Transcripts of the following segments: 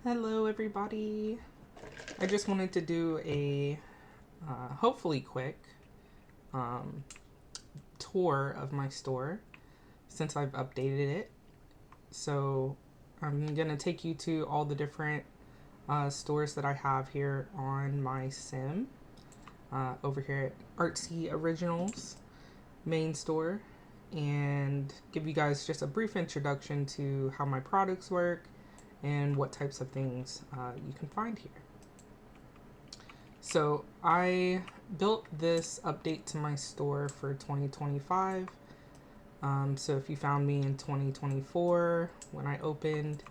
Hello everybody. I just wanted to do a hopefully quick um, tour of my store since I've updated it. So I'm going to take you to all the different stores that I have here on my sim. Over here at Artsy Originals main store, and give you guys just a brief introduction to how my products work and what types of things you can find here. So I built this update to my store for 2025. So if you found me in 2024 when I opened,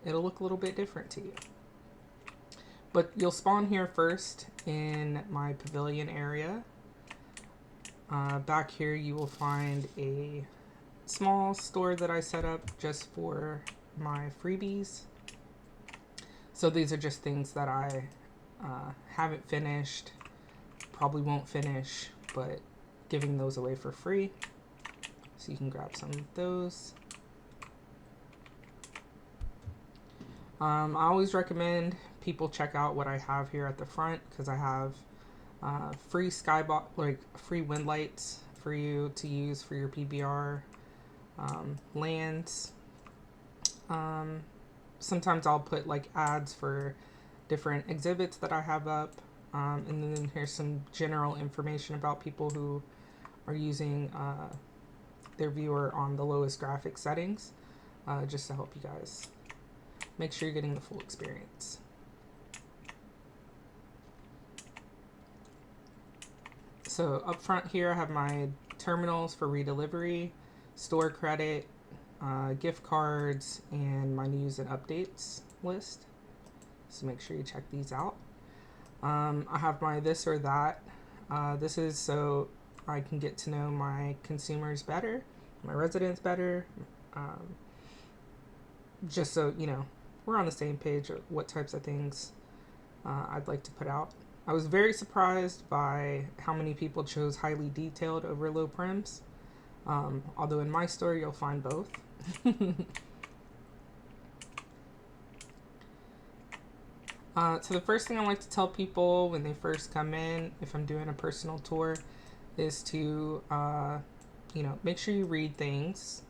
it'll look a little bit different to you. But you'll spawn here first in my pavilion area. Back here you will find a small store that I set up just for my freebies. So these are just things that I haven't finished, probably won't finish, but giving those away for free. So you can grab some of those. I always recommend people check out what I have here at the front, because I have free free wind lights for you to use for your PBR lands. Sometimes I'll put like ads for different exhibits that I have up, and then here's some general information about people who are using their viewer on the lowest graphic settings, just to help you guys make sure you're getting the full experience. So up front here I have my terminals for redelivery, store credit, gift cards, and my news and updates list. So make sure you check these out. I have my this or that. This is so I can get to know my consumers better, my residents better, just so you know we're on the same page of what types of things I'd like to put out. I was very surprised by how many people chose highly detailed over low prims, although in my store you'll find both. So the first thing I like to tell people when they first come in, if I'm doing a personal tour, is to make sure you read things.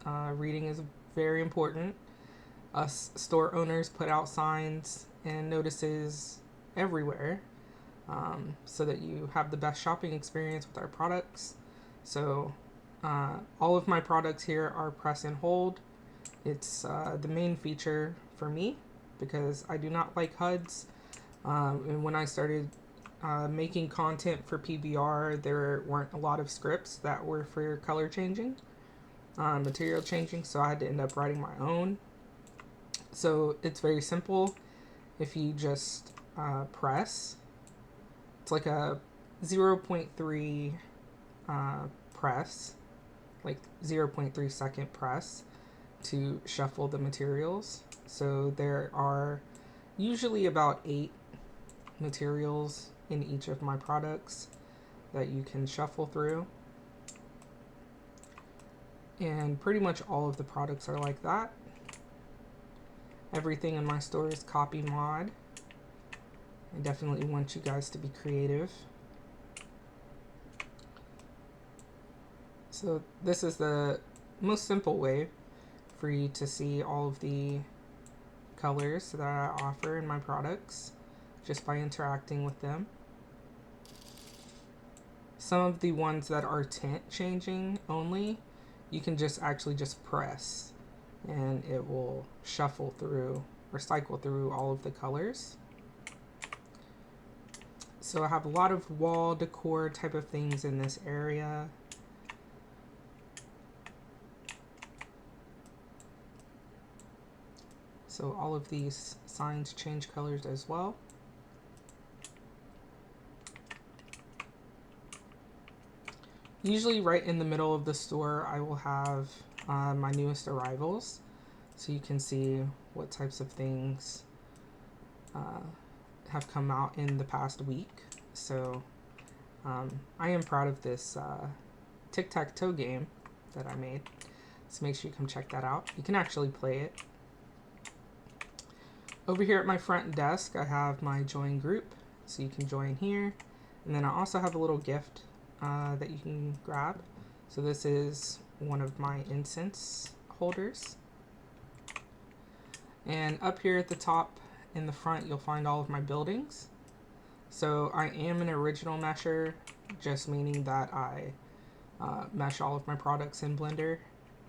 Reading is very important. Us store owners put out signs and notices everywhere, so that you have the best shopping experience with our products. So all of my products here are press and hold. It's the main feature for me because I do not like HUDs. And when I started making content for PBR, there weren't a lot of scripts that were for color changing, material changing, so I had to end up writing my own. So it's very simple. If you just press, it's like a 0.3 press, like 0.3 second press to shuffle the materials. So there are usually about 8 materials in each of my products that you can shuffle through. And pretty much all of the products are like that. Everything in my store is copy mod. I definitely want you guys to be creative. So this is the most simple way for you to see all of the colors that I offer in my products just by interacting with them. Some of the ones that are tint changing only, you can just press and it will shuffle through or cycle through all of the colors. So I have a lot of wall decor type of things in this area. So all of these signs change colors as well. Usually right in the middle of the store I will have my newest arrivals, so you can see what types of things have come out in the past week. So I am proud of this tic-tac-toe game that I made, so make sure you come check that out. You can actually play it. Over here at my front desk, I have my join group, so you can join here. And then I also have a little gift that you can grab. So this is one of my incense holders. And up here at the top in the front, you'll find all of my buildings. So I am an original mesher, just meaning that I mesh all of my products in Blender,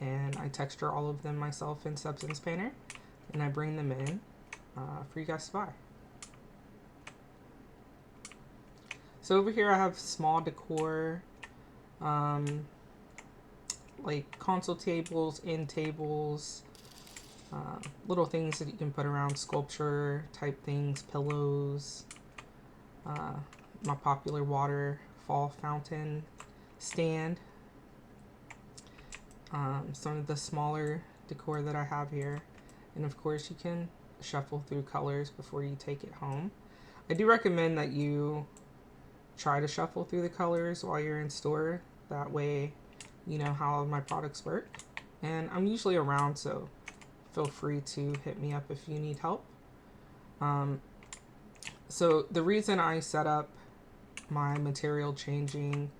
and I texture all of them myself in Substance Painter, and I bring them in for you guys to buy. So over here I have small decor, like console tables, end tables, little things that you can put around sculpture type things, pillows, my popular waterfall fountain stand, some of the smaller decor that I have here, and of course you can shuffle through colors before you take it home. I do recommend that you try to shuffle through the colors while you're in store, that way you know how my products work. And I'm usually around, so feel free to hit me up if you need help. So the reason I set up my material changing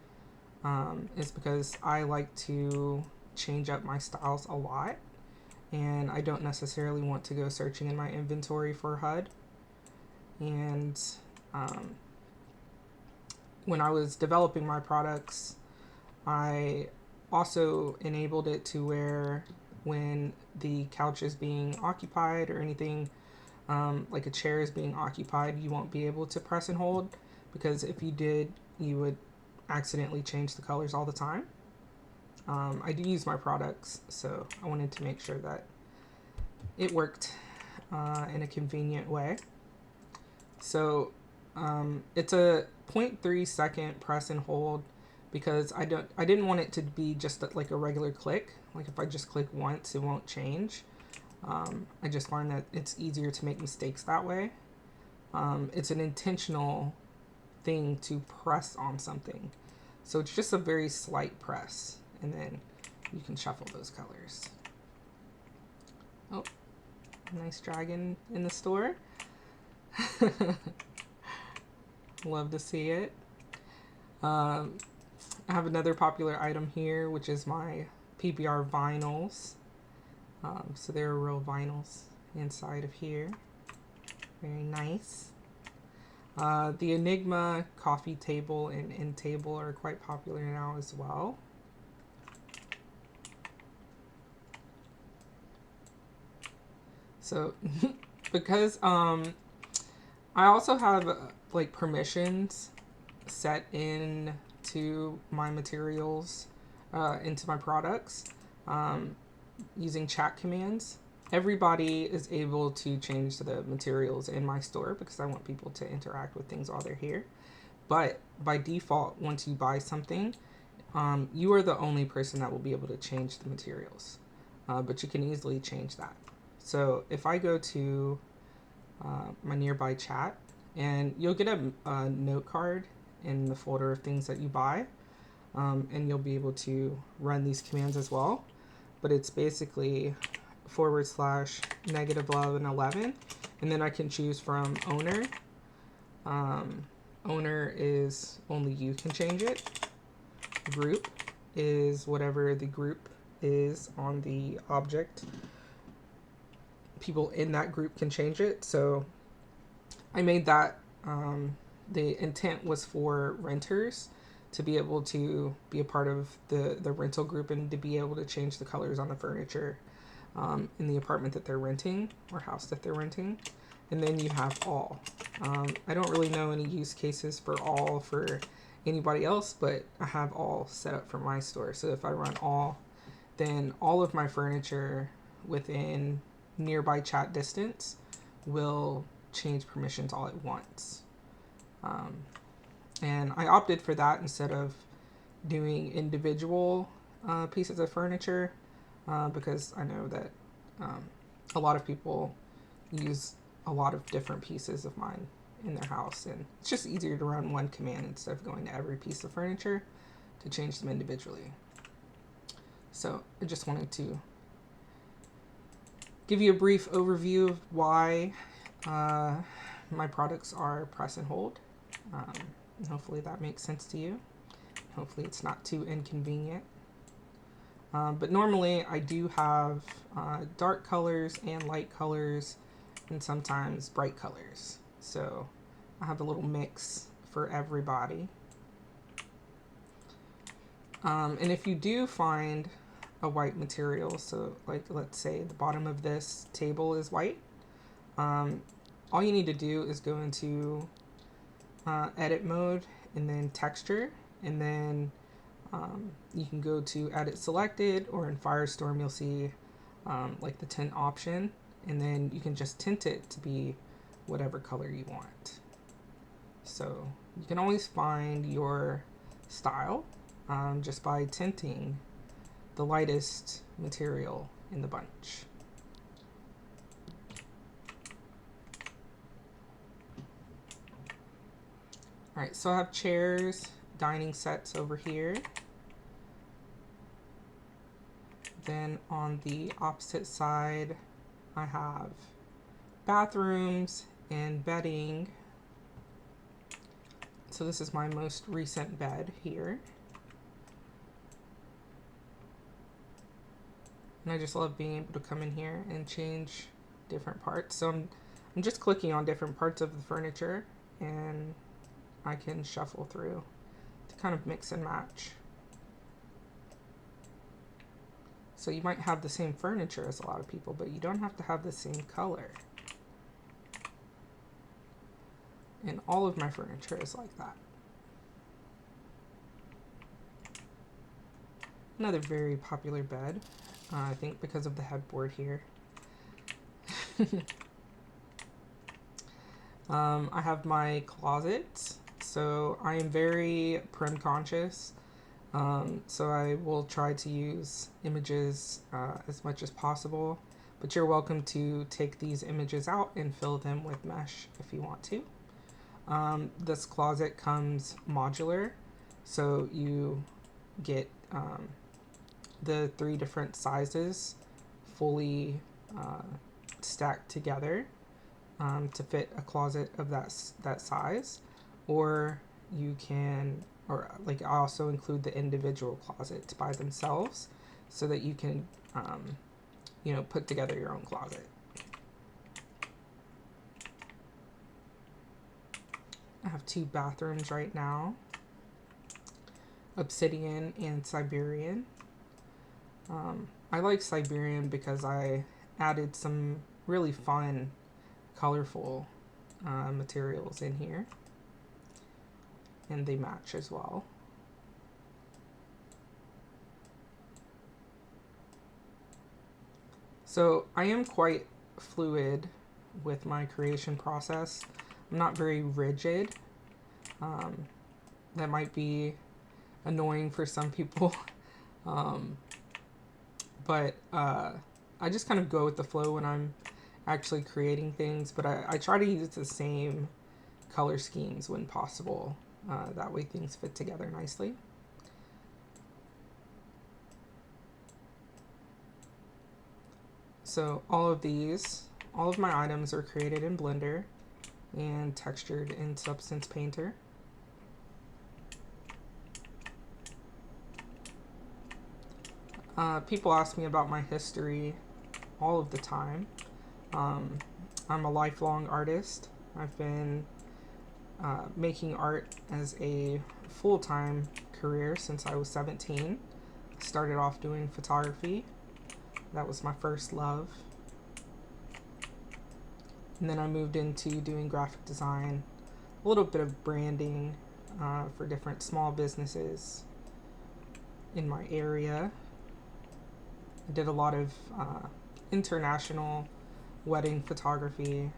is because I like to change up my styles a lot, and I don't necessarily want to go searching in my inventory for HUD. And when I was developing my products, I also enabled it to where when the couch is being occupied or anything like a chair is being occupied, you won't be able to press and hold, because if you did, you would accidentally change the colors all the time. I do use my products, so I wanted to make sure that it worked in a convenient way. So it's a 0.3 second press and hold, because I didn't want it to be just like a regular click. Like if I just click once, it won't change. I just find that it's easier to make mistakes that way. It's an intentional thing to press on something. So it's just a very slight press, and then you can shuffle those colors. Oh, nice dragon in the store. Love to see it. I have another popular item here, which is my PBR vinyls. So there are real vinyls inside of here. Very nice. The Enigma coffee table and end table are quite popular now as well. So because I also have like permissions set in to my materials, into my products, using chat commands. Everybody is able to change the materials in my store because I want people to interact with things while they're here. But by default, once you buy something, you are the only person that will be able to change the materials. But you can easily change that. So if I go to my nearby chat, and you'll get a note card in the folder of things that you buy, and you'll be able to run these commands as well. But it's basically / -1111, and then I can choose from owner. Owner is only you can change it. Group is whatever the group is on the object. People in that group can change it. So I made that, the intent was for renters to be able to be a part of the rental group and to be able to change the colors on the furniture in the apartment that they're renting or house that they're renting. And then you have all. I don't really know any use cases for all for anybody else, but I have all set up for my store. So if I run all, then all of my furniture within nearby chat distance will change permissions all at once. And I opted for that instead of doing individual pieces of furniture, because I know that a lot of people use a lot of different pieces of mine in their house, and it's just easier to run one command instead of going to every piece of furniture to change them individually. So I just wanted to give you a brief overview of why Uh, my products are press and hold. Um, Hopefully that makes sense to you. Hopefully it's not too inconvenient. But normally I do have dark colors and light colors and sometimes bright colors. So I have a little mix for everybody. And if you do find a white material, so like let's say the bottom of this table is white, all you need to do is go into edit mode and then texture, and then you can go to edit selected, or in Firestorm you'll see like the tint option, and then you can just tint it to be whatever color you want. So you can always find your style just by tinting the lightest material in the bunch. All right, so I have chairs, dining sets over here. Then on the opposite side, I have bathrooms and bedding. So this is my most recent bed here. And I just love being able to come in here and change different parts. So I'm just clicking on different parts of the furniture, and I can shuffle through to kind of mix and match. So you might have the same furniture as a lot of people, but you don't have to have the same color. And all of my furniture is like that. Another very popular bed, I think because of the headboard here. I have my closet, so I am very prim conscious. So I will try to use images as much as possible, but you're welcome to take these images out and fill them with mesh if you want to. This closet comes modular, so you get the 3 different sizes fully stacked together to fit a closet of that size, or you can, or like I also include the individual closets by themselves so that you can put together your own closet. I have 2 bathrooms right now, Obsidian and Siberian. I like Siberian because I added some really fun, colorful materials in here, and they match as well. So I am quite fluid with my creation process. I'm not very rigid. That might be annoying for some people. But I just kind of go with the flow when I'm actually creating things, but I try to use the same color schemes when possible. That way things fit together nicely. So all of my items are created in Blender and textured in Substance Painter. People ask me about my history all of the time. I'm a lifelong artist. I've been making art as a full-time career since I was 17. I started off doing photography. That was my first love. And then I moved into doing graphic design, a little bit of branding for different small businesses in my area. I did a lot of international wedding photography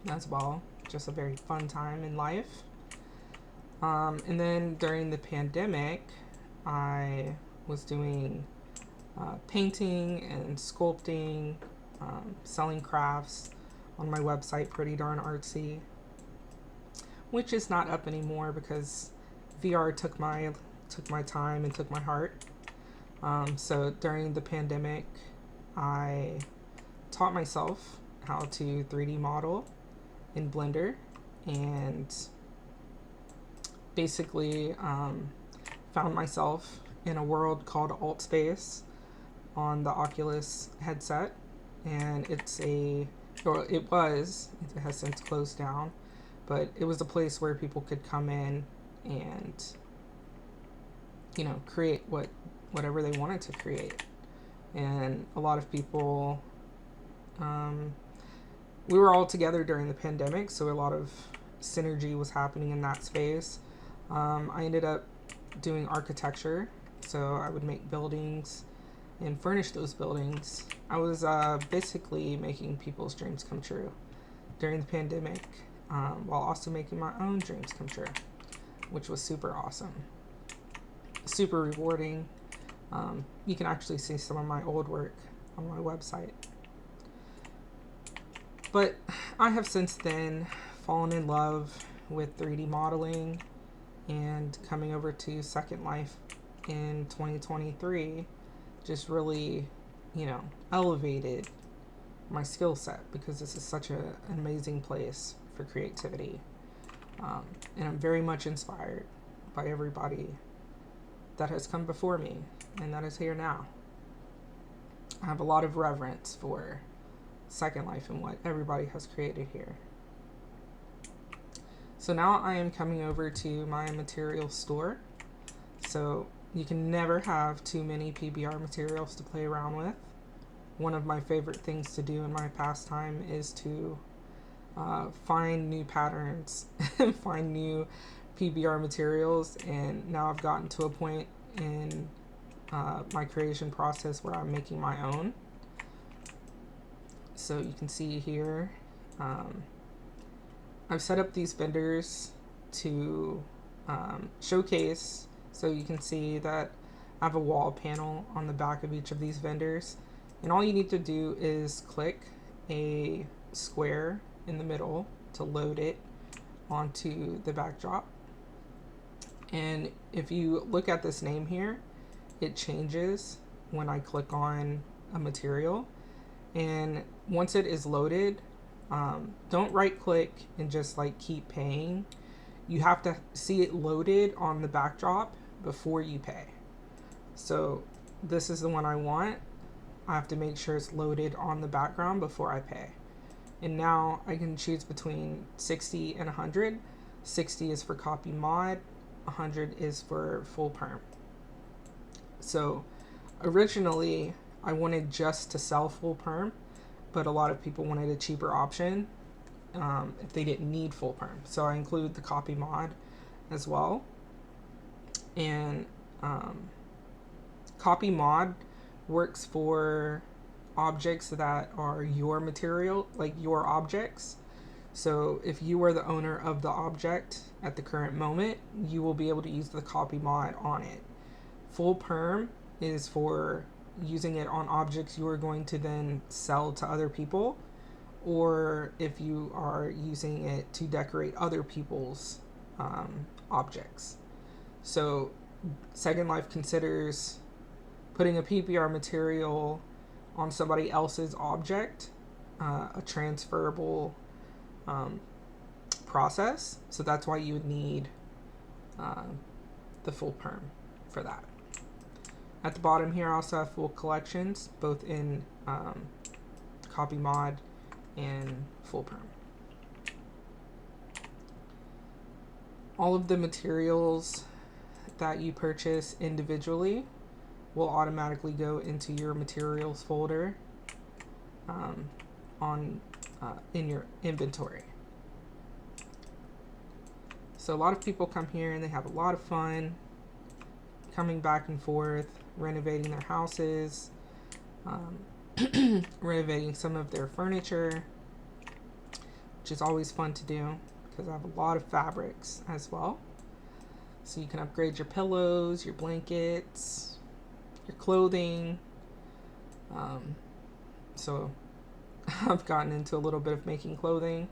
as well. Just a very fun time in life. And then during the pandemic, I was doing painting and sculpting, selling crafts on my website, Pretty Darn Artsy, which is not up anymore because VR took my time and took my heart. So during the pandemic, I taught myself how to 3D model in Blender, and basically found myself in a world called Alt Space on the Oculus headset, and it has since closed down, but it was a place where people could come in and, you know, create whatever they wanted to create. And a lot of people, we were all together during the pandemic, so a lot of synergy was happening in that space. I ended up doing architecture, so I would make buildings and furnish those buildings. I was basically making people's dreams come true during the pandemic, while also making my own dreams come true, which was super awesome, super rewarding. You can actually see some of my old work on my website. But I have since then fallen in love with 3D modeling, and coming over to Second Life in 2023 just really, you know, elevated my skill set, because this is such an amazing place for creativity. And I'm very much inspired by everybody that has come before me and that is here now. I have a lot of reverence for Second Life and what everybody has created here. So now I am coming over to my material store. So you can never have too many PBR materials to play around with. One of my favorite things to do in my pastime is to find new patterns and find new PBR materials. And now I've gotten to a point in my creation process where I'm making my own. So you can see here, I've set up these vendors to showcase, so you can see that I have a wall panel on the back of each of these vendors, and all you need to do is click a square in the middle to load it onto the backdrop. And if you look at this name here, it changes when I click on a material, and once it is loaded, don't right click and just like keep paying. You have to see it loaded on the backdrop before you pay. So this is the one I want. I have to make sure it's loaded on the background before I pay. And now I can choose between 60 and 100. 60 is for copy mod, 100 is for full perm. So originally I wanted just to sell full perm, but a lot of people wanted a cheaper option if they didn't need full perm. So I include the copy mod as well. And copy mod works for objects that are your material, like your objects. So if you are the owner of the object at the current moment, you will be able to use the copy mod on it. Full perm is for using it on objects you are going to then sell to other people, or if you are using it to decorate other people's objects. So Second Life considers putting a PBR material on somebody else's object a transferable process. So that's why you would need the full perm for that. At the bottom here, I also have full collections, both in copy mod and full perm. All of the materials that you purchase individually will automatically go into your materials folder in your inventory. So a lot of people come here and they have a lot of fun coming back and forth, renovating their houses, renovating some of their furniture, which is always fun to do because I have a lot of fabrics as well. So you can upgrade your pillows, your blankets, your clothing. So I've gotten into a little bit of making clothing,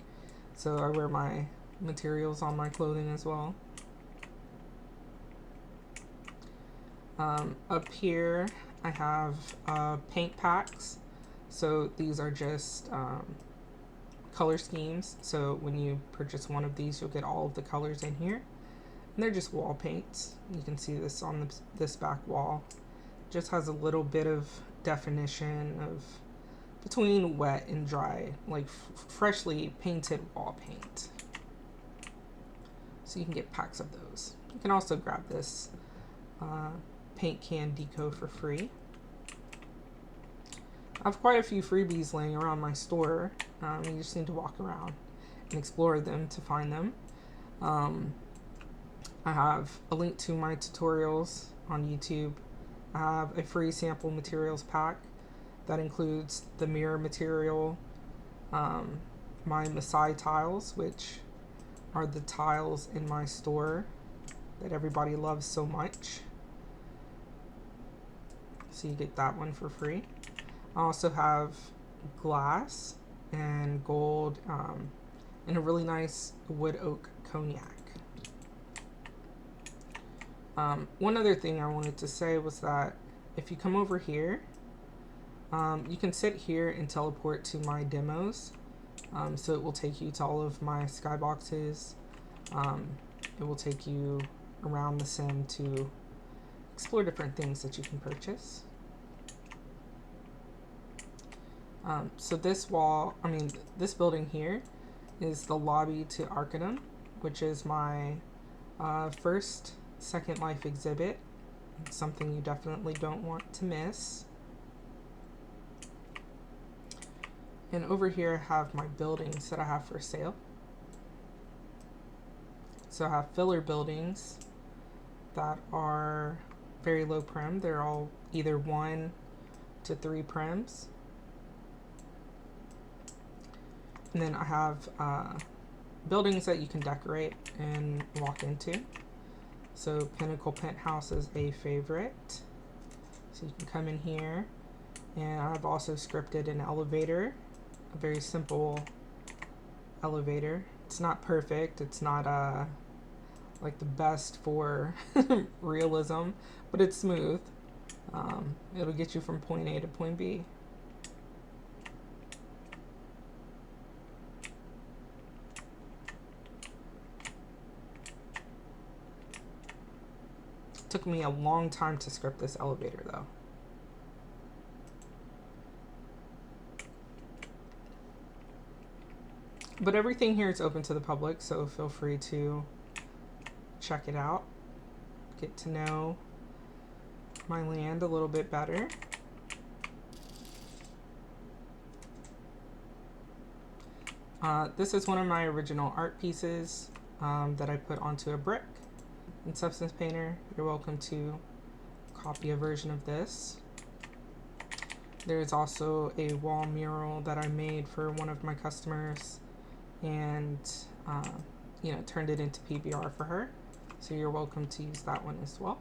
so I wear my materials on my clothing as well. Up here I have paint packs. So these are just color schemes. So when you purchase one of these, you'll get all of the colors in here. And they're just wall paints. You can see this on this back wall. Just has a little bit of definition of between wet and dry, like freshly painted wall paint. So you can get packs of those. You can also grab this paint can deco for free. I have quite a few freebies laying around my store. You just need to walk around and explore them to find them. I have a link to my tutorials on YouTube. I have a free sample materials pack that includes the mirror material, my Masai tiles, which are the tiles in my store that everybody loves so much. So you get that one for free. I also have glass and gold and a really nice wood oak cognac. One other thing I wanted to say was that if you come over here, you can sit here and teleport to my demos. So it will take you to all of my skyboxes. It will take you around the sim to explore different things that you can purchase. So this this building here is the lobby to Arcanum, which is my first Second Life exhibit. It's something you definitely don't want to miss. And over here I have my buildings that I have for sale. So I have filler buildings that are very low prem. They're all either 1 to 3 prems. And then I have buildings that you can decorate and walk into. So Pinnacle Penthouse is a favorite. So you can come in here. And I've also scripted an elevator, a very simple elevator. It's not perfect. It's not like the best for realism, but it's smooth. It'll get you from point A to point B. Took me a long time to script this elevator though. But everything here is open to the public, so feel free to check it out. Get to know my land a little bit better. This is one of my original art pieces that I put onto a brick in Substance Painter. You're welcome to copy a version of this. There's also a wall mural that I made for one of my customers and turned it into PBR for her. So you're welcome to use that one as well.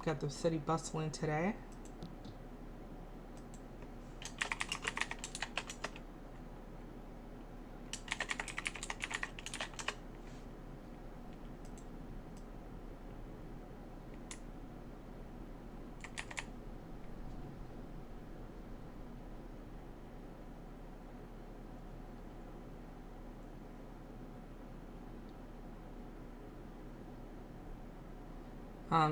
Got the city bustling today.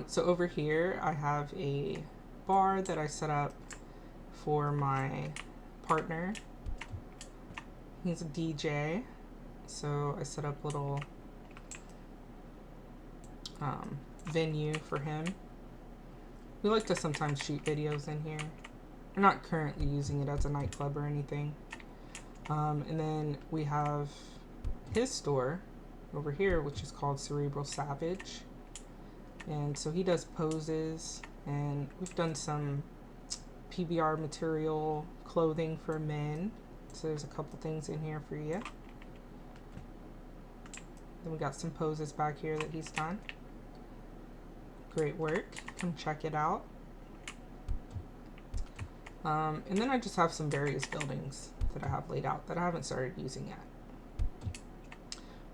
So over here I have a bar that I set up for my partner. He's a DJ, so I set up a little venue for him. We like to sometimes shoot videos in here. We're not currently using it as a nightclub or anything. And then we have his store over here, which is called Cerebral Savage. And so he does poses, and we've done some PBR material clothing for men. So there's a couple things in here for you. Then we got some poses back here that he's done. Great work. Come check it out. And then I just have some various buildings that I have laid out that I haven't started using yet.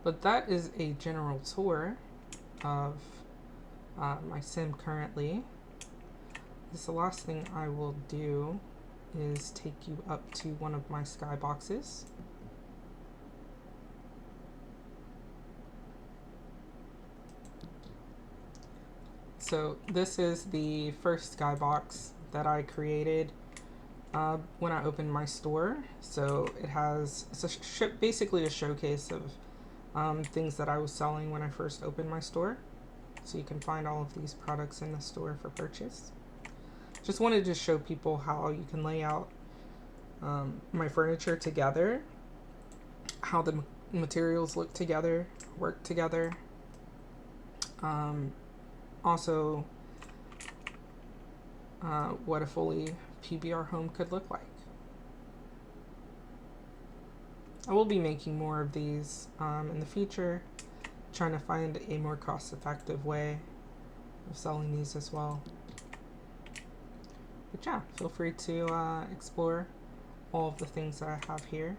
But that is a general tour of my sim currently. This the last thing I will do is take you up to one of my sky boxes. So this is the first skybox that I created when I opened my store. So it has basically a showcase of things that I was selling when I first opened my store. So you can find all of these products in the store for purchase. Just wanted to show people how you can lay out my furniture together, how the materials look together, work together. Also, what a fully PBR home could look like. I will be making more of these in the future, trying to find a more cost-effective way of selling these as well. But yeah, feel free to explore all of the things that I have here.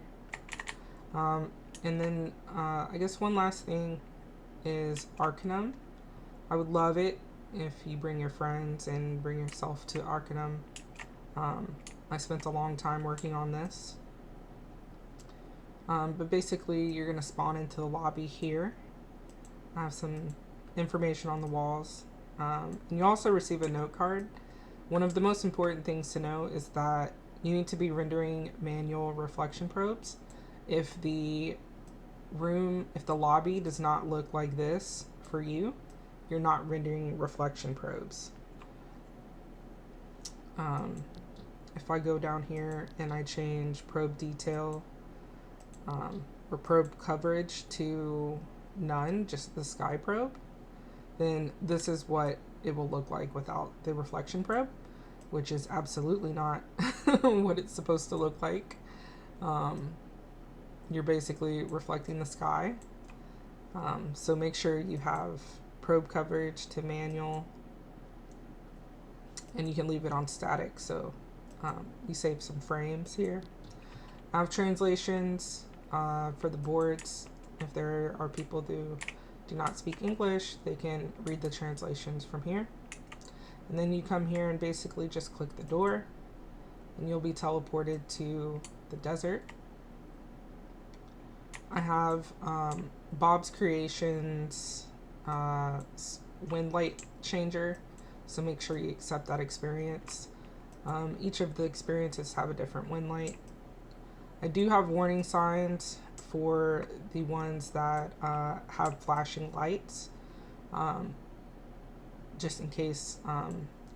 And then I guess one last thing is Arcanum. I would love it if you bring your friends and bring yourself to Arcanum. I spent a long time working on this. But basically you're going to spawn into the lobby here. I have some information on the walls. And you also receive a note card. One of the most important things to know is that you need to be rendering manual reflection probes. If the lobby does not look like this for you, you're not rendering reflection probes. If I go down here and I change probe detail or probe coverage to none, just the sky probe, then this is what it will look like without the reflection probe, which is absolutely not what it's supposed to look like. You're basically reflecting the sky. So make sure you have probe coverage to manual, and you can leave it on static so you save some frames here. I have translations for the boards. If there are people who do not speak English, they can read the translations from here. And then you come here and basically just click the door and you'll be teleported to the desert. I have Bob's Creations wind light changer, so make sure you accept that experience. Each of the experiences have a different wind light. I do have warning signs for the ones that have flashing lights, just in case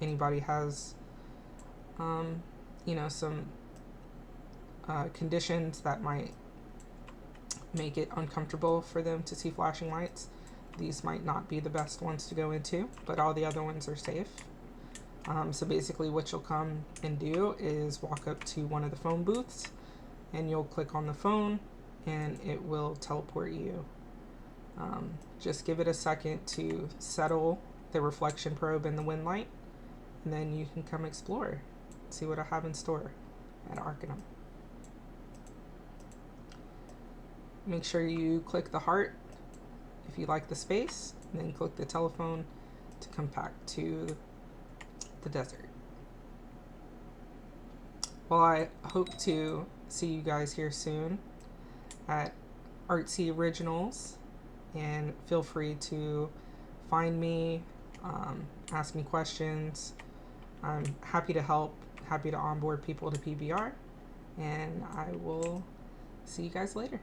anybody has some conditions that might make it uncomfortable for them to see flashing lights. These might not be the best ones to go into, but all the other ones are safe. So basically what you'll come and do is walk up to one of the phone booths and you'll click on the phone and it will teleport you. Just give it a second to settle the reflection probe and the wind light, and then you can come explore, see what I have in store at Arcanum. Make sure you click the heart if you like the space, and then click the telephone to come back to the desert. Well, I hope to see you guys here soon at Artsy Originals, and feel free to find me, ask me questions. I'm happy to help, happy to onboard people to PBR, and I will see you guys later.